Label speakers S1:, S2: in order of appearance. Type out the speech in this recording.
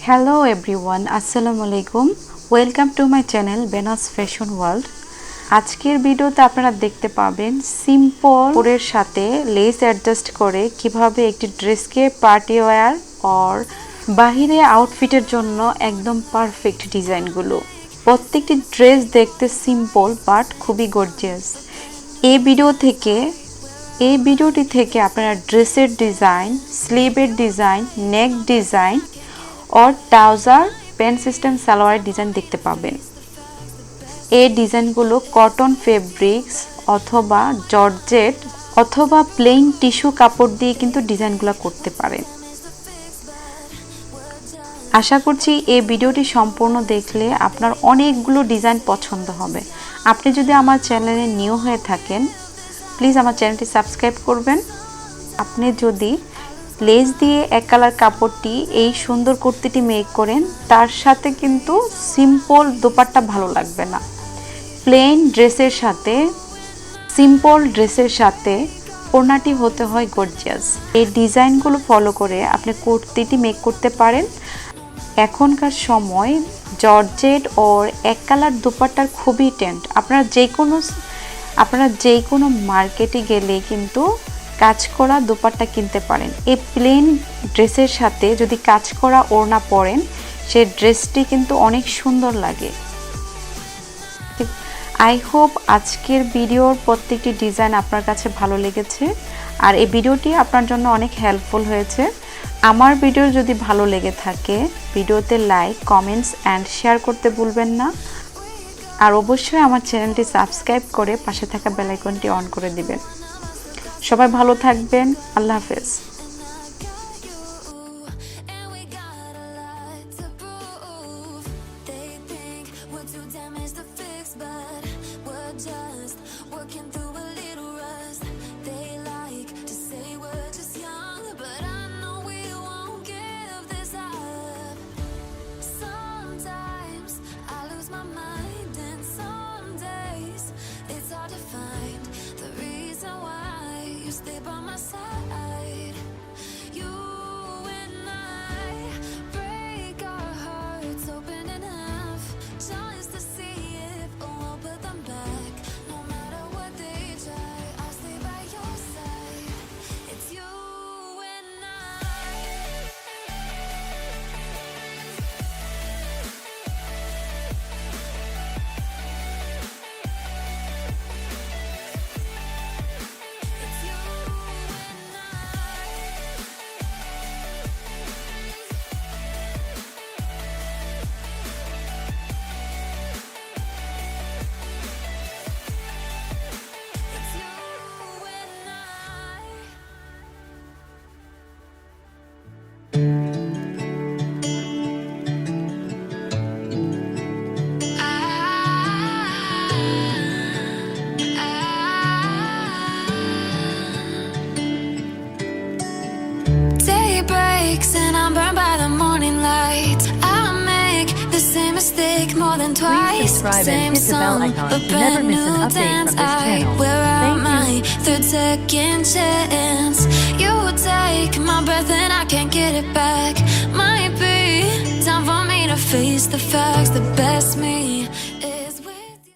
S1: Hello everyone, আসসালামু আলাইকুম। Welcome to my channel বেনাস fashion world. আজকের ভিডিওতে আপনারা দেখতে পাবেন সিম্পল পরের সাথে লেস অ্যাডজাস্ট করে কিভাবে একটি ড্রেসকে পার্টি ওয়্যার অর বাহিরে আউটফিটের জন্য একদম পারফেক্ট ডিজাইনগুলো। প্রত্যেকটি ড্রেস দেখতে সিম্পল বাট খুবই গর্জিয়াস। এই ভিডিওটি থেকে আপনারা ড্রেসের ডিজাইন, স্লিভের ডিজাইন, নেক ডিজাইন और ট্রাউজার প্যান্ট সিস্টেম সালোয়ারের ডিজাইন দেখতে পাবেন। এই ডিজাইনগুলো কটন ফেব্রিক্স অথবা জর্জেট অথবা প্লেন টিস্যু কাপড় দিয়ে কিন্তু ডিজাইনগুলো করতে পারেন। আশা করছি এই ভিডিওটি সম্পূর্ণ দেখলে আপনার অনেকগুলো ডিজাইন পছন্দ হবে। আপনি যদি আমার চ্যানেলে নিউ হয়ে থাকেন প্লিজ আমার চ্যানেলটি সাবস্ক্রাইব করবেন। আপনি যদি লেস দিয়ে এক কালার কাপড়টি এই সুন্দর কুর্তিটি মেক করেন তার সাথে কিন্তু সিম্পল দোপাট্টা ভালো লাগবে না। প্লেন ড্রেসের সাথে সিম্পল ড্রেসের সাথে ওড়নাটি হতে হয় গর্জিয়াস। এই ডিজাইনগুলো ফলো করে আপনি কুর্তিটি মেক করতে পারেন। এখনকার সময় জর্জেট ওর এক কালার দোপাট্টার খুবই ট্রেন্ড। আপনারা যে কোনো মার্কেটে গেলে কিন্তু কাজ করা দোপাট্টা কিনতে পারেন। এই প্লেন ড্রেসের সাথে যদি কাজ করা ওড়না পরেন সেই ড্রেসটি কিন্তু অনেক সুন্দর লাগে। আই হোপ আজকের ভিডিওর প্রত্যেকটি ডিজাইন আপনার কাছে ভালো লেগেছে আর এই ভিডিওটি আপনার জন্য অনেক হেল্পফুল হয়েছে। আমার ভিডিও যদি ভালো লেগে থাকে ভিডিওতে লাইক, কমেন্টস অ্যান্ড শেয়ার করতে ভুলবেন না। আর অবশ্যই আমার চ্যানেলটি সাবস্ক্রাইব করে পাশে থাকা বেল আইকনটি অন করে দিবেন। সবাই ভালো থাকবেন। আল্লাহ হাফেজ।
S2: Stay by my side. You and I break our hearts open in half just to see if we'll put them back. No matter what they try, I'll stay by your side. It's you and and I'm burned by the morning light. I make the same mistake more than twice. Same song, but brand new dance. I wear out my third second chance. You take my breath and I can't get it back. Might be time for me to face the facts. The best me